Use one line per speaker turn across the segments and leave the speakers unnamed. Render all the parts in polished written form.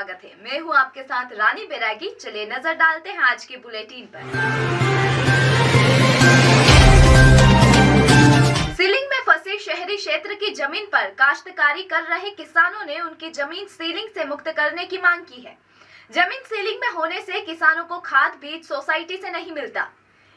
स्वागत है। मैं हूं आपके साथ रानी बैरागी। चलिए नजर डालते हैं आज के बुलेटिन पर। सीलिंग में फंसे शहरी क्षेत्र की जमीन पर काश्तकारी कर रहे किसानों ने उनकी जमीन सीलिंग से मुक्त करने की मांग की है। जमीन सीलिंग में होने से किसानों को खाद बीज सोसाइटी से नहीं मिलता।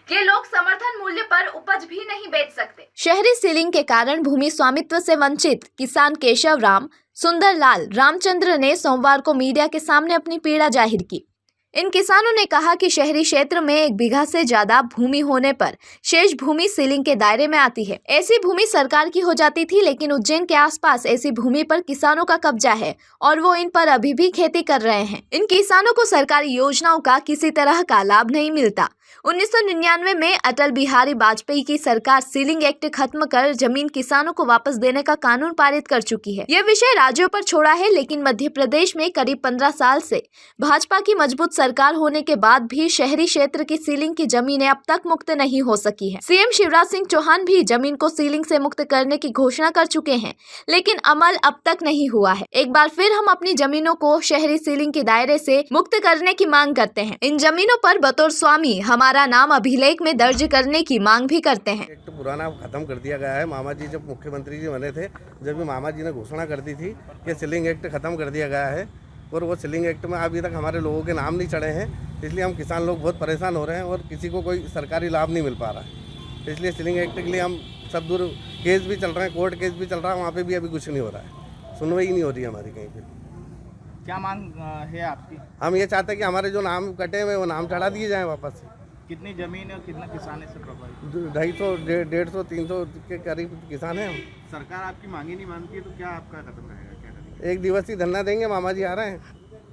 ये लोग समर्थन मूल्य पर उपज भी नहीं बेच सकते। शहरी सीलिंग के कारण भूमि स्वामित्व से वंचित किसान केशव राम सुंदरलाल रामचंद्र ने सोमवार को मीडिया के सामने अपनी पीड़ा जाहिर की। इन किसानों ने कहा कि शहरी क्षेत्र में 1 बीघा से ज्यादा भूमि होने पर शेष भूमि सीलिंग के दायरे में आती है। ऐसी भूमि सरकार की हो जाती थी, लेकिन उज्जैन के आसपास ऐसी भूमि पर किसानों का कब्जा है और वो इन पर अभी भी खेती कर रहे हैं। इन किसानों को सरकारी योजनाओं का किसी तरह का लाभ नहीं मिलता। 1999 में अटल बिहारी वाजपेयी की सरकार सीलिंग एक्ट खत्म कर जमीन किसानों को वापस देने का कानून पारित कर चुकी है। यह विषय राज्यों पर छोड़ा है, लेकिन मध्य प्रदेश में करीब 15 साल से भाजपा की मजबूत सरकार होने के बाद भी शहरी क्षेत्र की सीलिंग की जमीनें अब तक मुक्त नहीं हो सकी है। सीएम शिवराज सिंह चौहान भी जमीन को सीलिंग से मुक्त करने की घोषणा कर चुके हैं, लेकिन अमल अब तक नहीं हुआ है। एक बार फिर हम अपनी जमीनों को शहरी सीलिंग के दायरे से मुक्त करने की मांग करते हैं। इन जमीनों पर बतौर स्वामी हमारा नाम अभिलेख में दर्ज करने की मांग भी करते हैं।
एक्ट पुराना खत्म कर दिया गया है। मामा जी जब मुख्यमंत्री जी बने थे, जब भी मामा जी ने घोषणा कर दी थी कि सीलिंग एक्ट खत्म कर दिया गया है और वो सीलिंग एक्ट में अभी तक हमारे लोगों के नाम नहीं चढ़े हैं, इसलिए हम किसान लोग बहुत परेशान हो रहे हैं और किसी को कोई सरकारी लाभ नहीं मिल पा रहा है। इसलिए सीलिंग एक्ट के लिए हम सब दूर केस भी चल रहे हैं, कोर्ट केस भी चल रहा है, वहाँ पे भी अभी कुछ नहीं हो रहा है, सुनवाई नहीं हो रही है हमारी कहीं पे।
क्या मांग है आपकी?
हम ये चाहते हैं कि हमारे जो नाम कटे हुए वो नाम चढ़ा दिए जाएँ वापस से।
कितनी जमीन है और कितना किसान है इससे प्रभावित?
250, 150, 300 के करीब किसान हैं हम।
सरकार आपकी मांगी नहीं मानती है तो क्या आपका कदम रहेगा, क्या करेंगे?
1 दिवसीय धरना देंगे, मामा जी आ रहे हैं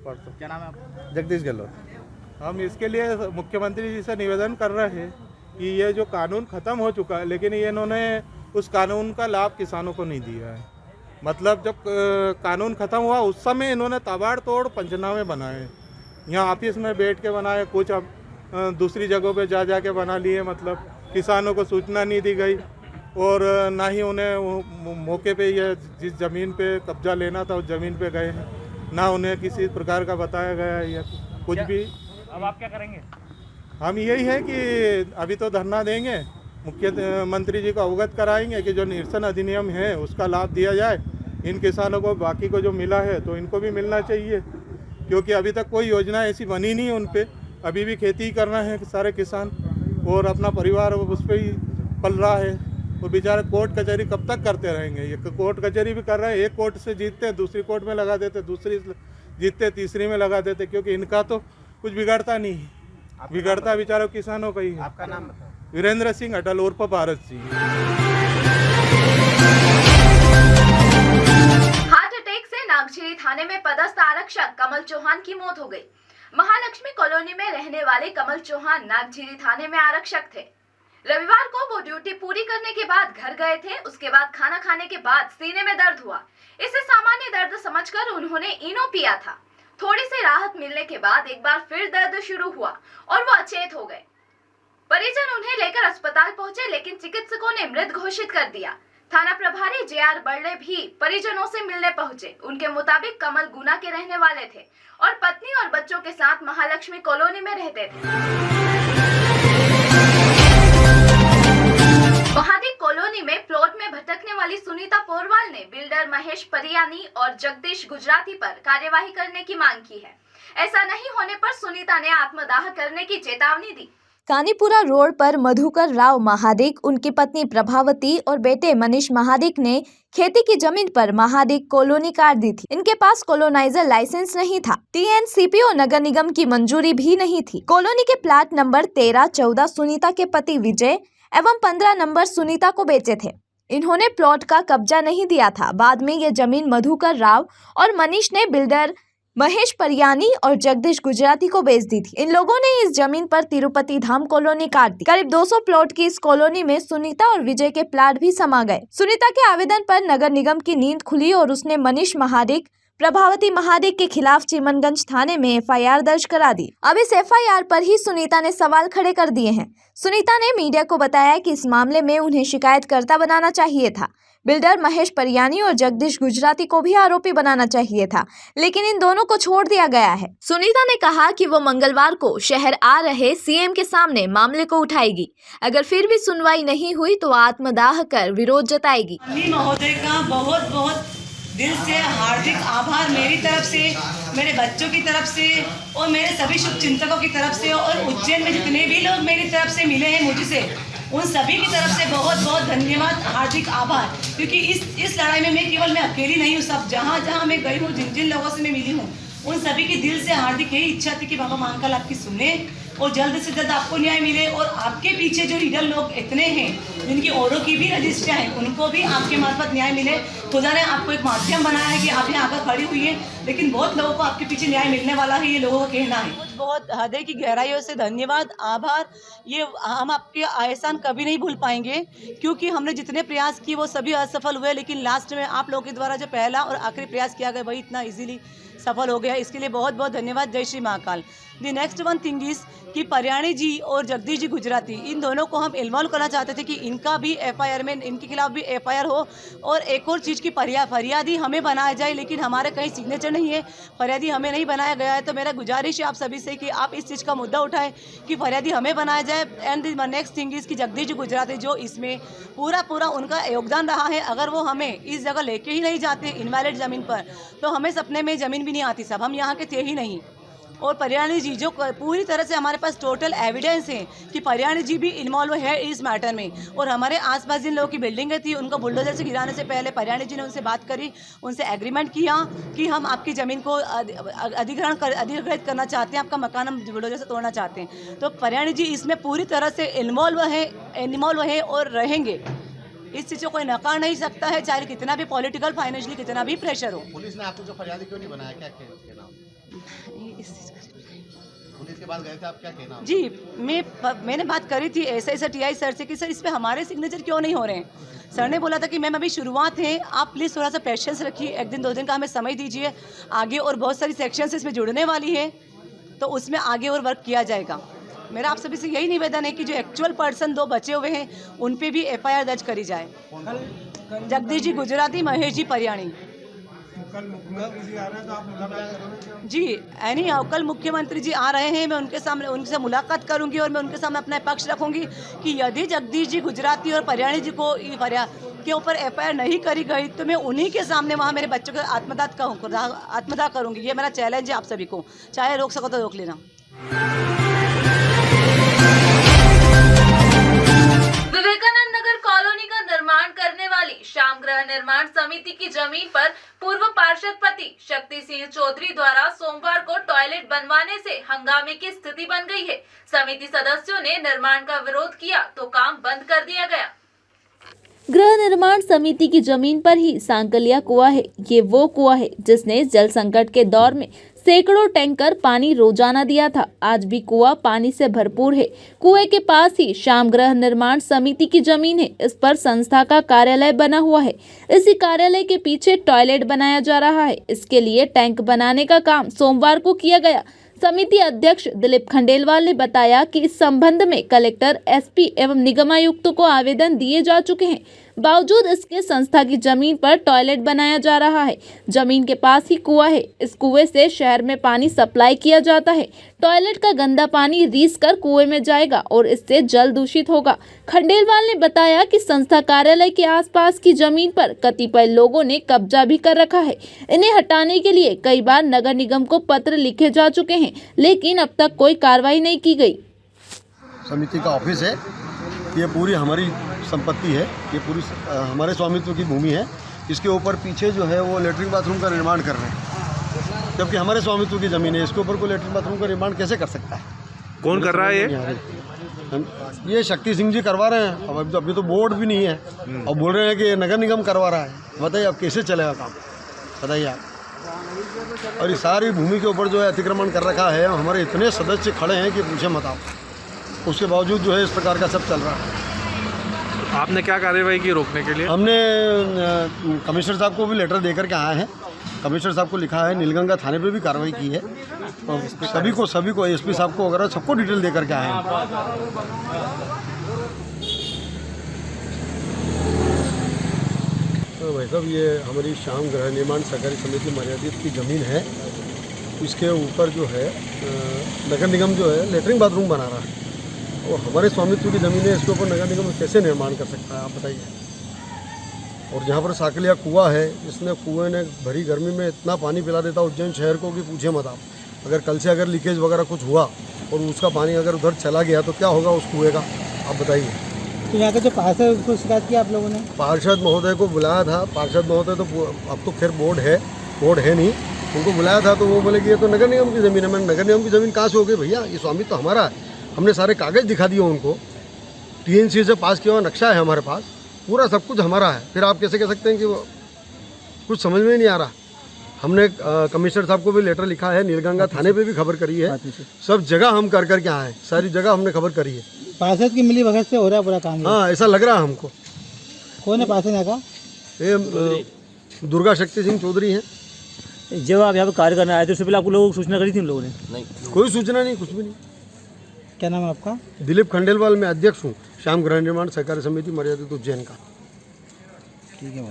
परसों।
क्या नाम है आपका?
जगदीश गहलोत।
हम इसके लिए मुख्यमंत्री जी से निवेदन कर रहे हैं कि ये जो कानून ख़त्म हो चुका है, लेकिन ये इन्होंने उस कानून का लाभ किसानों को नहीं दिया है। मतलब जब कानून ख़त्म हुआ उस समय इन्होंने ताबड़तोड़ पंचनामे बनाए, यहाँ ऑफिस में बैठ के बनाए, कुछ अब दूसरी जगहों पे जा के बना लिए। मतलब किसानों को सूचना नहीं दी गई और ना ही उन्हें मौके पे ये जिस ज़मीन पे कब्जा लेना था उस ज़मीन पे गए हैं, ना उन्हें किसी प्रकार का बताया गया है या कुछ भी।
अब आप क्या करेंगे?
हम यही है कि अभी तो धरना देंगे, मुख्यमंत्री जी को अवगत कराएंगे कि जो निरसन अधिनियम है उसका लाभ दिया जाए इन किसानों को। बाकी को जो मिला है तो इनको भी मिलना चाहिए, क्योंकि अभी तक कोई योजना ऐसी बनी नहीं है उन पर। अभी भी खेती करना है सारे किसान और अपना परिवार उस पर ही पल रहा है और बेचारे कोर्ट कचहरी कब तक करते रहेंगे। ये कोर्ट कचहरी भी कर रहे हैं, एक कोर्ट से जीतते हैं दूसरी कोर्ट में लगा देते, दूसरी जीतते तीसरी में लगा देते, क्योंकि इनका तो कुछ बिगड़ता नहीं है, बिगड़ता बेचारों किसानों का ही है।
आपका नाम बताओ।
वीरेंद्र सिंह अटल उर्फ भारत सिंह।
हार्ट अटैक से नागझीरी थाने में पदस्थ आरक्षक कमल चौहान की मौत हो गई। महालक्ष्मी कॉलोनी में रहने वाले कमल चौहान नागझीरी थाने में आरक्षक थे। रविवार को वो ड्यूटी पूरी करने के बाद घर गए थे। उसके बाद खाना खाने के बाद सीने में दर्द हुआ। इसे सामान्य दर्द समझकर उन्होंने इनो पिया था। थोड़ी सी राहत मिलने के बाद एक बार फिर दर्द शुरू हुआ और वो अचेत हो गए। परिजन उन्हें लेकर अस्पताल पहुंचे, लेकिन चिकित्सकों ने मृत घोषित कर दिया। थाना प्रभारी JR बर्ले भी परिजनों से मिलने पहुंचे। उनके मुताबिक कमल गुना के रहने वाले थे और पत्नी और बच्चों के साथ महालक्ष्मी कॉलोनी में रहते थे। महादीप कॉलोनी में प्लॉट में भटकने वाली सुनीता पोरवाल ने बिल्डर महेश परियानी और जगदीश गुजराती पर कार्यवाही करने की मांग की है। ऐसा नहीं होने पर सुनीता ने आत्मदाह करने की चेतावनी दी। कानीपुरा रोड पर मधुकर राव महादिक, उनकी पत्नी प्रभावती और बेटे मनीष महादिक ने खेती की जमीन पर महादिक कॉलोनी काट दी थी। इनके पास कॉलोनाइजर लाइसेंस नहीं था। TNCPO नगर निगम की मंजूरी भी नहीं थी। कॉलोनी के प्लाट नंबर 13, 14 सुनीता के पति विजय एवं 15 नंबर सुनीता को बेचे थे। इन्होंने प्लॉट का कब्जा नहीं दिया था। बाद में ये जमीन मधुकर राव और मनीष ने बिल्डर महेश परियानी और जगदीश गुजराती को बेच दी थी। इन लोगों ने इस जमीन पर तिरुपति धाम कॉलोनी काट दी। करीब 200 प्लॉट की इस कॉलोनी में सुनीता और विजय के प्लाट भी समा गए। सुनीता के आवेदन पर नगर निगम की नींद खुली और उसने मनीष महादिक, प्रभावती महादेव के खिलाफ चिमनगंज थाने में एफआईआर दर्ज करा दी। अब इस एफआईआर पर ही सुनीता ने सवाल खड़े कर दिए हैं। सुनीता ने मीडिया को बताया कि इस मामले में उन्हें शिकायतकर्ता बनाना चाहिए था। बिल्डर महेश परियानी और जगदीश गुजराती को भी आरोपी बनाना चाहिए था, लेकिन इन दोनों को छोड़ दिया गया है। सुनीता ने कहा कि वो मंगलवार को शहर आ रहे सीएम के सामने मामले को उठाएगी। अगर फिर भी सुनवाई नहीं हुई तो आत्मदाह कर विरोध जताएगी।
महोदय का बहुत बहुत दिल से हार्दिक आभार मेरी तरफ से, मेरे बच्चों की तरफ से और मेरे सभी शुभचिंतकों की तरफ से, और उज्जैन में जितने भी लोग मेरी तरफ से मिले हैं मुझसे, उन सभी की तरफ से बहुत बहुत धन्यवाद, हार्दिक आभार। क्योंकि इस लड़ाई में मैं केवल मैं अकेली नहीं हूँ। सब जहाँ मैं गई हूँ, जिन लोगों से मैं मिली हूँ, उन सभी की दिल से हार्दिक यही इच्छा थी कि बाबा महाकाल आपकी सुने और जल्द से जल्द आपको न्याय मिले। और आपके पीछे जो लीडर लोग इतने हैं जिनकी औरों की भी रजिस्ट्रियाँ हैं, उनको भी आपके मार्फत न्याय मिले। खुदा ने आपको एक माध्यम बनाया है कि आप यहाँ आकर खड़ी हुई है, लेकिन बहुत लोगों को आपके पीछे न्याय मिलने वाला है, ये लोगों का कहना है। बहुत हृदय की गहराइयों से धन्यवाद, आभार। ये हम आपके एहसान कभी नहीं भूल पाएंगे, क्योंकि हमने जितने प्रयास किए वो सभी असफल हुए, लेकिन लास्ट में आप लोगों के द्वारा जो पहला और आखिरी प्रयास किया गया वही इतना इजीली सफल हो गया। इसके लिए बहुत बहुत धन्यवाद। जय श्री महाकाल। दी नेक्स्ट वन थिंग इज कि परियाणी जी और जगदीश जी गुजराती, इन दोनों को हम इन्वॉल्व करना चाहते थे कि इनका भी एफआईआर में, इनके खिलाफ भी एफआईआर हो। और एक और चीज़ की फरियादी हमें बनाया जाए, लेकिन हमारे कहीं सिग्नेचर नहीं है, फरियादी हमें नहीं बनाया गया है। तो मेरा गुजारिश है आप सभी से कि आप इस चीज़ का मुद्दा उठाएं कि फरियादी हमें बनाया जाए। And the next thing is कि जगदीश जी गुजराती जो इसमें पूरा उनका योगदान रहा है, अगर वो हमें इस जगह लेके ही नहीं जाते इनवैलिड ज़मीन पर, तो हमें सपने में ज़मीन भी नहीं आती। सब हम यहाँ के थे ही नहीं। और परियाणी जी जो पूरी तरह से हमारे पास टोटल एविडेंस है कि परियाणी जी भी इन्वॉल्व है इस मैटर में। और हमारे आसपास जिन लोगों की बिल्डिंगें थी उनको बुलडोजर से गिराने से पहले परियाणी जी ने उनसे बात करी, उनसे एग्रीमेंट किया कि हम आपकी ज़मीन को अधिग्रहित करना चाहते हैं, आपका मकान हम बुलडोजर से तोड़ना चाहते हैं। तो परियाणी जी इसमें पूरी तरह से इन्वॉल्व है और रहेंगे। इस चीज़ को कोई नकार नहीं सकता है, चाहे कितना भी पॉलिटिकल फाइनेंशियली कितना भी प्रेशर हो।
पुलिस ने आपको जो फरियादी क्यों नहीं बनाया, क्या कहना? पुलिस के पास गए थे आप, क्या कहना?
जी, मैंने बात करी थी ऐसा टीआई सर से कि सर इस पे हमारे सिग्नेचर क्यों नहीं हो रहे हैं। सर ने बोला था कि मैम अभी शुरुआत है, आप प्लीज़ थोड़ा सा पेशेंस रखिए, 1 दिन 2 दिन का हमें समय दीजिए, आगे और बहुत सारी सेक्शंस इसमें जुड़ने वाली है, तो उसमें आगे और वर्क किया जाएगा। मेरा आप सभी से यही निवेदन है कि जो एक्चुअल पर्सन 2 बचे हुए हैं उन पे भी एफआईआर दर्ज करी जाए। जगदीश जी गुजराती, महेश जी परियाणी।
कल मुख्यमंत्री जी आ रहे हैं तो आप मुलाकात करोगे?
जी, कल मुख्यमंत्री जी आ रहे हैं, मैं उनसे मुलाकात करूंगी और मैं उनके सामने अपना पक्ष रखूंगी कि यदि जगदीश जी गुजराती और परियाणी जी को के ऊपर एफआईआर नहीं करी गई तो मैं उन्हीं के सामने वहाँ मेरे बच्चों का आत्मदाह करूंगी। ये मेरा चैलेंज है आप सभी को, चाहे रोक सको तो रोक लेना।
विवेकानंद नगर कॉलोनी का निर्माण करने वाली श्याम गृह निर्माण समिति की जमीन पर पूर्व पार्षद पति शक्ति सिंह चौधरी द्वारा सोमवार को टॉयलेट बनवाने से हंगामे की स्थिति बन गई है। समिति सदस्यों ने निर्माण का विरोध किया तो काम बंद कर दिया गया।
गृह निर्माण समिति की जमीन पर ही सांकलिया कुआं है। ये वो कुआं है जिसने जल संकट के दौर में सैकड़ों टैंकर पानी रोजाना दिया था। आज भी कुआं पानी से भरपूर है। कुएं के पास ही श्याम गृह निर्माण समिति की जमीन है। इस पर संस्था का कार्यालय बना हुआ है। इसी कार्यालय के पीछे टॉयलेट बनाया जा रहा है। इसके लिए टैंक बनाने का काम सोमवार को किया गया। समिति अध्यक्ष दिलीप खंडेलवाल ने बताया कि इस संबंध में कलेक्टर, एसपी एवं निगमायुक्तों को आवेदन दिए जा चुके हैं। बावजूद इसके संस्था की जमीन पर टॉयलेट बनाया जा रहा है। जमीन के पास ही कुआं है। इस कुएं से शहर में पानी सप्लाई किया जाता है। टॉयलेट का गंदा पानी रीस कर कुएं में जाएगा और इससे जल दूषित होगा। खंडेलवाल ने बताया कि संस्था कार्यालय के आसपास की जमीन पर कतिपय लोगों ने कब्जा भी कर रखा है। इन्हें हटाने के लिए कई बार नगर निगम को पत्र लिखे जा चुके हैं, लेकिन अब तक कोई कार्रवाई नहीं की गई।
समिति का ऑफिस है, ये पूरी हमारी संपत्ति है, ये पूरी हमारे स्वामित्व की भूमि है। इसके ऊपर पीछे जो है वो लेटरिन बाथरूम का निर्माण कर रहे हैं, जबकि हमारे स्वामित्व की ज़मीन है। इसके ऊपर कोई लेटरिन बाथरूम का निर्माण कैसे कर सकता है?
कौन कर रहा है
ये शक्ति सिंह जी करवा रहे हैं। अब अभी तो बोर्ड भी नहीं है और बोल रहे हैं कि नगर निगम करवा रहा है। बताइए अब कैसे चलेगा काम, बताइए आप। और ये सारी भूमि के ऊपर जो है अतिक्रमण कर रखा है। हमारे इतने सदस्य खड़े हैं कि पूछे मत आप। उसके बावजूद जो है इस प्रकार का सब चल रहा है।
आपने क्या कार्रवाई की रोकने के लिए?
हमने कमिश्नर साहब को भी लेटर देकर के आए हैं कमिश्नर साहब को लिखा है, नीलगंगा थाने पे भी कार्रवाई की है, और सभी को एसपी साहब को वगैरह सबको डिटेल दे करके आए हैं। तो भाई साहब, ये हमारी श्याम गृह निर्माण सहकारी समिति मर्यादित की ज़मीन है। इसके ऊपर जो है नगर निगम जो है लेटरिन बाथरूम बना रहा है, और हमारे स्वामित्व की ज़मीन है, इसके ऊपर नगर निगम कैसे निर्माण कर सकता है, आप बताइए। और जहाँ पर साकलिया कुआं है, इसने कुएं ने भरी गर्मी में इतना पानी पिला देता उज्जैन शहर को कि पूछे मत आप। अगर कल से अगर लीकेज वगैरह कुछ हुआ और उसका पानी अगर उधर चला गया तो क्या होगा उस कुएं का, आप बताइए।
तो यहाँ के जो पार्षद है उसको शिकायत की आप लोगों ने?
पार्षद महोदय को बुलाया था। पार्षद महोदय तो अब तो खैर बोर्ड है नहीं, उनको बुलाया था तो वो बोले कि ये तो नगर निगम की ज़मीन है। मैंने नगर निगम की ज़मीन कहाँ से हो गई भैया, ये स्वामित्व तो हमारा है। हमने सारे कागज़ दिखा दिए उनको, TNC से पास किया हुआ नक्शा है हमारे पास, पूरा सब कुछ हमारा है। फिर आप कैसे कह सकते हैं कि वो कुछ समझ में नहीं आ रहा। हमने कमिश्नर साहब को भी लेटर लिखा है, नीलगंगा थाने पे भी खबर करी है, सब जगह हम कर करके आए हैं, सारी जगह हमने खबर करी है।
पार्षद की मिली भगत से हो रहा है पूरा काम?
हाँ, ऐसा लग रहा है हमको।
कौन है पार्षद यहाँ का?
ये दुर्गा शक्ति सिंह चौधरी हैं।
जब आप यहाँ पे कार्य करने आए थे उससे पहले आपको लोगों को सूचना करी थी उन लोगों ने?
नहीं, कोई सूचना नहीं, कुछ भी नहीं।
क्या नाम है आपका?
दिलीप खंडेलवाल, मैं अध्यक्ष हूँ श्याम गृह निर्माण सहकारी समिति मर्यादित उज्जैन का।
ठीक है।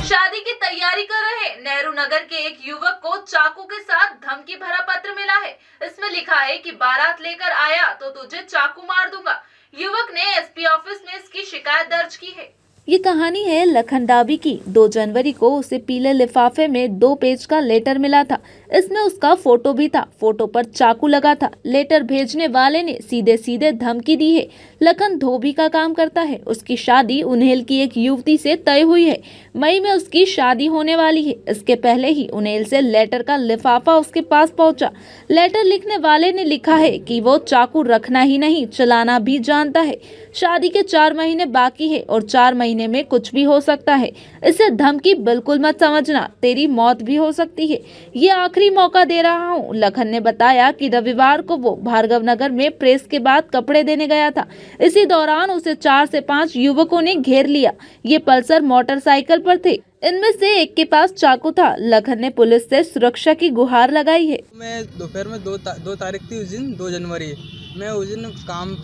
शादी की तैयारी कर रहे नेहरू नगर के एक युवक को चाकू के साथ धमकी भरा पत्र मिला है। इसमें लिखा है कि बारात लेकर आया तो तुझे चाकू मार दूंगा। युवक ने एसपी ऑफिस में इसकी शिकायत दर्ज की है।
ये कहानी है लखनडाबी की। 2 जनवरी को उसे पीले लिफाफे में 2 पेज का लेटर मिला था। इसमें उसका फोटो भी था। फोटो पर चाकू लगा था। लेटर भेजने वाले ने सीधे सीधे धमकी दी है। लखन धोबी का काम करता है। उसकी शादी उन्हेल की एक युवती से तय हुई है। मई में उसकी शादी होने वाली है। इसके पहले ही उन्हेल से लेटर का लिफाफा उसके पास पहुंचा। लेटर लिखने वाले ने लिखा है कि वो चाकू रखना ही नहीं, चलाना भी जानता है। शादी के 4 महीने बाकी है और 4 महीने में कुछ भी हो सकता है। इसे धमकी बिल्कुल मत समझना, तेरी मौत भी हो सकती है। ये आखिरी मौका दे रहा हूँ। लखन ने बताया कि रविवार को वो भार्गव नगर में प्रेस के बाद कपड़े देने गया था। इसी दौरान उसे 4 से 5 युवकों ने घेर लिया। ये पल्सर मोटरसाइकिल पर थे। इनमें से एक के पास चाकू था। लखन ने पुलिस से सुरक्षा की गुहार लगाई है।
मैं दोपहर में 2 तारीख थी, उस दिन 2 जनवरी, मैं उस दिन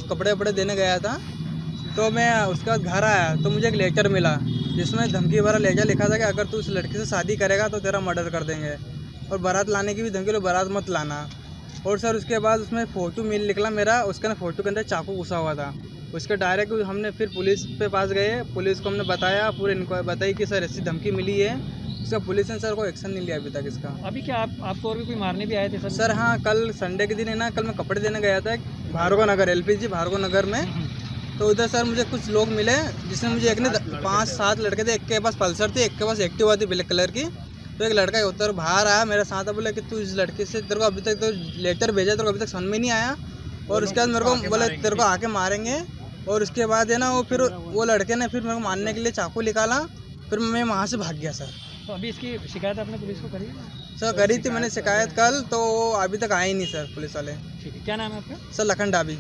कपड़े वपड़े देने गया था। तो मैं उसके बाद घर आया तो मुझे एक लेटर मिला जिसमें धमकी भरा लेटर लिखा था कि अगर तू उस लड़की से शादी करेगा तो तेरा मर्डर कर देंगे, और बारात लाने की भी धमकी लो, बारात मत लाना। और सर उसके बाद उसमें फ़ोटो निकला मेरा, उसके फ़ोटो के अंदर चाकू घुसा हुआ था। उसके डायरेक्ट हमने फिर पुलिस पे पास गए, पुलिस को हमने बताया, पूरे इंक्वायरी बताई कि सर ऐसी धमकी मिली है। उसका पुलिस ने सर कोई एक्शन नहीं लिया अभी तक इसका।
अभी क्या आपको और भी कोई मारने भी आए थे सर?
सर हाँ, कल संडे के दिन है ना, कल मैं कपड़े देने गया था भार्गव नगर, LPG भार्गव नगर में। तो उधर सर मुझे कुछ लोग मिले जिसने मुझे, एक ने 5-7 लड़के थे, एक के पास पल्सर थी, एक के पास एक्टिवा थी ब्लैक कलर की। तो एक लड़का उधर बाहर आया मेरे साथ, बोला कि तू इस लड़के से, तेरे को अभी तक तो लेटर भेजा, तेरे को अभी तक समझ में नहीं आया। और उसके बाद मेरे को बोला तेरे को आके मारेंगे। और उसके बाद है ना फिर वो लड़के ने फिर मेरे को मारने के लिए चाकू निकाला। फिर मैं वहाँ से भाग गया सर।
तो अभी इसकी शिकायत आपने पुलिस को करी?
सर करी थी मैंने शिकायत कल, तो अभी तक आए ही नहीं सर पुलिस वाले।
ठीक है, क्या नाम है आपका?
सर लखन डाबी।